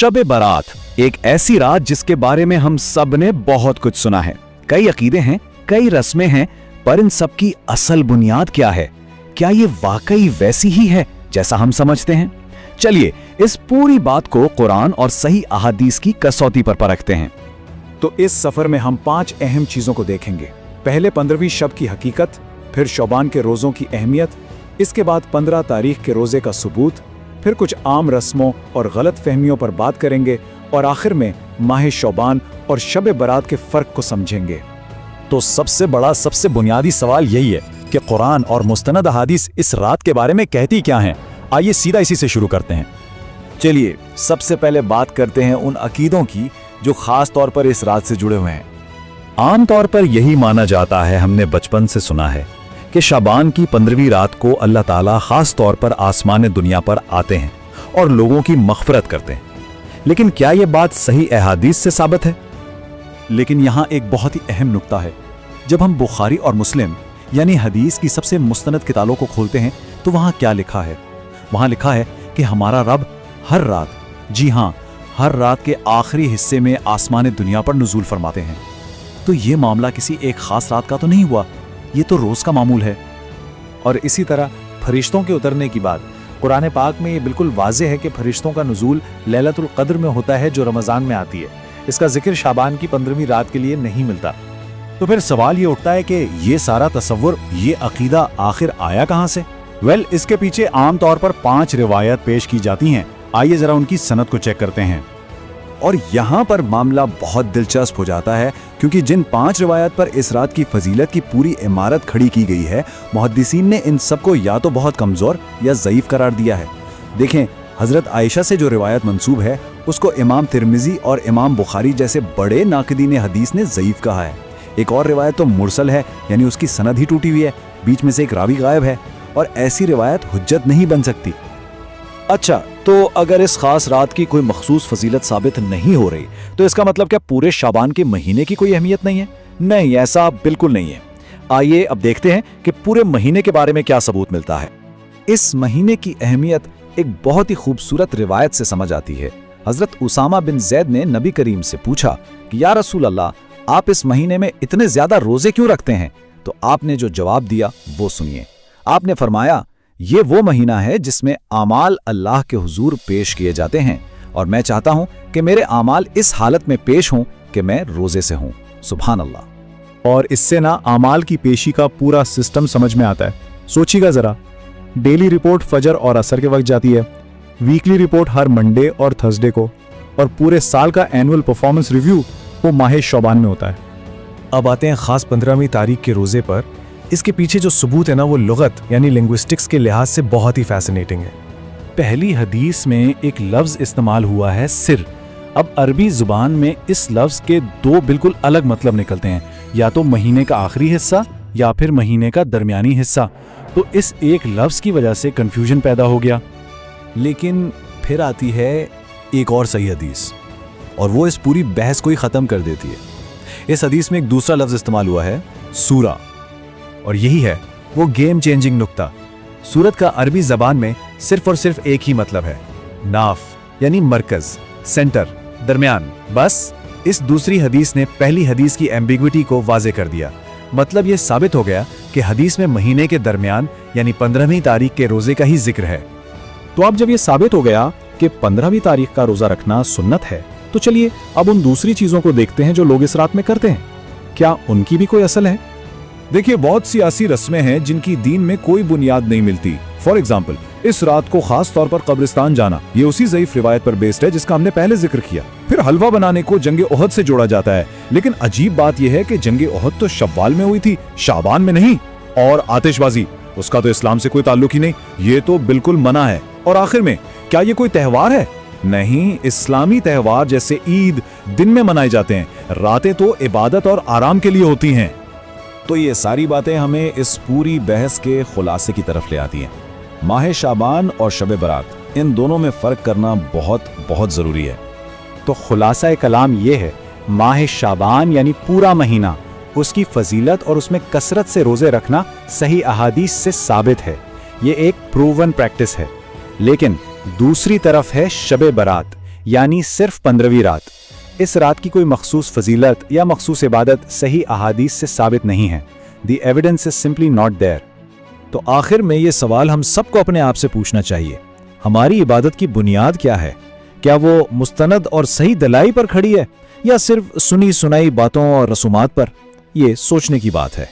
शब बारात एक ऐसी रात जिसके बारे में हम सब ने बहुत कुछ सुना है। कई अकीदे हैं, कई रस्में हैं, पर इन सब की असल बुनियाद क्या है? क्या ये वाकई वैसी ही है जैसा हम समझते हैं? चलिए इस पूरी बात को कुरान और सही अहादीस की कसौटी पर परखते हैं। तो इस सफर में हम 5 अहम चीजों को देखेंगे। पहले 15वीं शब की हकीकत, फिर शौबान के रोजों की अहमियत, इसके बाद 15 तारीख के रोजे का सबूत, फिर कुछ आम रस्मों और गलत फहमियों पर बात करेंगे और आखिर में माह शौबान और शब बारात के फर्क को समझेंगे। तो सबसे बड़ा, सबसे बुनियादी सवाल यही है कि कुरान और मुस्तनद अहादीस इस रात के बारे में कहती क्या हैं। आइए सीधा इसी से शुरू करते हैं। चलिए सबसे पहले बात करते हैं उन अकीदों की जो खास तौर पर इस रात से जुड़े हुए हैं। आम तौर पर यही माना जाता है, हमने बचपन से सुना है कि शाबान की 15वीं रात को अल्लाह ताला खास तौर पर आसमान दुनिया पर आते हैं और लोगों की मग़फ़िरत करते हैं। लेकिन क्या यह बात सही अहादीस से साबित है? लेकिन यहाँ एक बहुत ही अहम नुक्ता है। जब हम बुखारी और मुस्लिम यानी हदीस की सबसे मुस्तनद किताबों को खोलते हैं तो वहाँ क्या लिखा है? वहाँ लिखा है कि हमारा रब हर रात, जी हाँ, हर रात के आखिरी हिस्से में आसमान दुनिया पर नुज़ूल फरमाते हैं। तो ये मामला किसी एक खास रात का तो नहीं हुआ, ये तो रोज का मामूल है। और इसी तरह फरिश्तों के उतरने की बात कुरान पाक में ये बिल्कुल वाज़ेह है कि फरिश्तों का नुज़ूल लैलतुल क़द्र में होता है, जो रमज़ान में आती है। इसका जिक्र शाबान की 15वीं रात के लिए नहीं मिलता। तो फिर सवाल ये उठता है कि ये सारा तसव्वुर, ये अकीदा आखिर आया कहाँ से? इसके पीछे आम तौर पर 5 रिवायत पेश की जाती हैं। आइए जरा उनकी सनद को चेक करते हैं। और यहाँ पर मामला बहुत दिलचस्प हो जाता है, क्योंकि जिन 5 रिवायत पर इस रात की फजीलत की पूरी इमारत खड़ी की गई है, मुहद्दिसीन ने इन सबको या तो बहुत कमज़ोर या ज़ईफ़ करार दिया है। देखें, हज़रत आयशा से जो रिवायत मंसूब है उसको इमाम तिरमिज़ी और इमाम बुखारी जैसे बड़े नाक़दीन हदीस ने ज़ईफ़ कहा है। एक और रिवायत तो मुरसल है, यानी उसकी सनद ही टूटी हुई है, बीच में से एक रावी गायब है, और ऐसी रिवायत हुज्जत नहीं बन सकती। अच्छा, तो अगर इस खास रात की कोई मखसूस फजीलत साबित नहीं हो रही तो इसका मतलब क्या पूरे शाबान के महीने की कोई अहमियत नहीं है? नहीं, ऐसा बिल्कुल नहीं है। आइए अब देखते हैं कि पूरे महीने के बारे में क्या सबूत मिलता है। इस महीने की अहमियत एक बहुत ही खूबसूरत रिवायत से समझ आती है। हजरत उसामा बिन जैद ने नबी करीम से पूछा कि या रसूल अल्लाह, आप इस महीने में इतने ज्यादा रोजे क्यों रखते हैं? तो आपने जो जवाब दिया वो सुनिए। आपने फरमाया, ये वो महीना है जिसमें आमाल अल्लाह के हुजूर पेश किए जाते हैं, और मैं चाहता हूं कि मेरे आमाल इस हालत में पेश हों कि मैं रोजे से हूं। सुभान अल्लाह। और इससे ना आमाल की पेशी का पूरा सिस्टम समझ में आता है। सोचिएगा जरा, डेली रिपोर्ट फजर और असर के वक्त जाती है, वीकली रिपोर्ट हर मंडे और थर्सडे को, और पूरे साल का एनुअल परफॉर्मेंस रिव्यू वो माह शौबान में होता है। अब आते हैं खास 15वीं तारीख के रोजे पर। इसके पीछे जो सबूत है ना, वो लुगत यानी लिंग्विस्टिक्स के लिहाज से बहुत ही फैसिनेटिंग है। पहली हदीस में एक लफ्ज इस्तेमाल हुआ है सिर। अब अरबी जुबान में इस लफ्ज के 2 बिल्कुल अलग मतलब निकलते हैं, या तो महीने का आखिरी हिस्सा या फिर महीने का दरमियानी हिस्सा। तो इस एक लफ्ज की वजह से कंफ्यूजन पैदा हो गया। लेकिन फिर आती है एक और सही हदीस, और वो इस पूरी बहस को ही ख़त्म कर देती है। इस हदीस में एक दूसरा लफ्ज इस्तेमाल हुआ है, सूरा, और यही है वो गेम चेंजिंग नुक्ता। सूरत का अरबी जबान में सिर्फ और सिर्फ एक ही मतलब है, नाफ यानी मरकज, सेंटर, दरमियान। बस इस दूसरी हदीस ने पहली हदीस की एम्बिग्विटी को वाजे कर दिया। मतलब यह साबित हो गया कि हदीस में महीने के दरमियान यानी 15वीं तारीख के रोजे का ही जिक्र है। तो अब जब यह साबित हो गया कि 15वीं तारीख का रोजा रखना सुन्नत है, तो चलिए अब उन दूसरी चीजों को देखते हैं जो लोग इस रात में करते हैं। क्या उनकी भी कोई असल है? देखिए, बहुत सी ऐसी रस्में हैं जिनकी दीन में कोई बुनियाद नहीं मिलती। फॉर एग्जाम्पल, इस रात को खास तौर पर कब्रिस्तान जाना, ये उसी ज़ईफ रिवायत पर बेस्ड है जिसका हमने पहले जिक्र किया। फिर हलवा बनाने को जंगे ओहद से जोड़ा जाता है, लेकिन अजीब बात यह है कि जंगे ओहद तो शव्वाल में हुई थी, शाबान में नहीं। और आतिशबाजी, उसका तो इस्लाम से कोई ताल्लुक ही नहीं, ये तो बिल्कुल मना है। और आखिर में, क्या ये कोई त्यौहार है? नहीं, इस्लामी त्यौहार जैसे ईद दिन में मनाए जाते हैं, रातें तो इबादत और आराम के लिए होती हैं। तो ये सारी बातें हमें इस पूरी बहस के खुलासे की तरफ ले आती हैं। माह शाबान और शब बारात, इन दोनों में फ़र्क करना बहुत बहुत ज़रूरी है। तो खुलासा कलाम ये है, माह शाबान यानी पूरा महीना, उसकी फजीलत और उसमें कसरत से रोज़े रखना सही अहादीस से साबित है। ये एक प्रूवन प्रैक्टिस है। लेकिन दूसरी तरफ है शब बारात, यानी सिर्फ 15वीं रात। इस रात की कोई मखसूस फजीलत या मखसूस इबादत सही अहादीस से साबित नहीं है। The evidence is simply not there. तो आखिर में ये सवाल हम सबको अपने आप से पूछना चाहिए, हमारी इबादत की बुनियाद क्या है? क्या वो मुस्तनद और सही दलाई पर खड़ी है या सिर्फ सुनी सुनाई बातों और रसूमात पर? ये सोचने की बात है।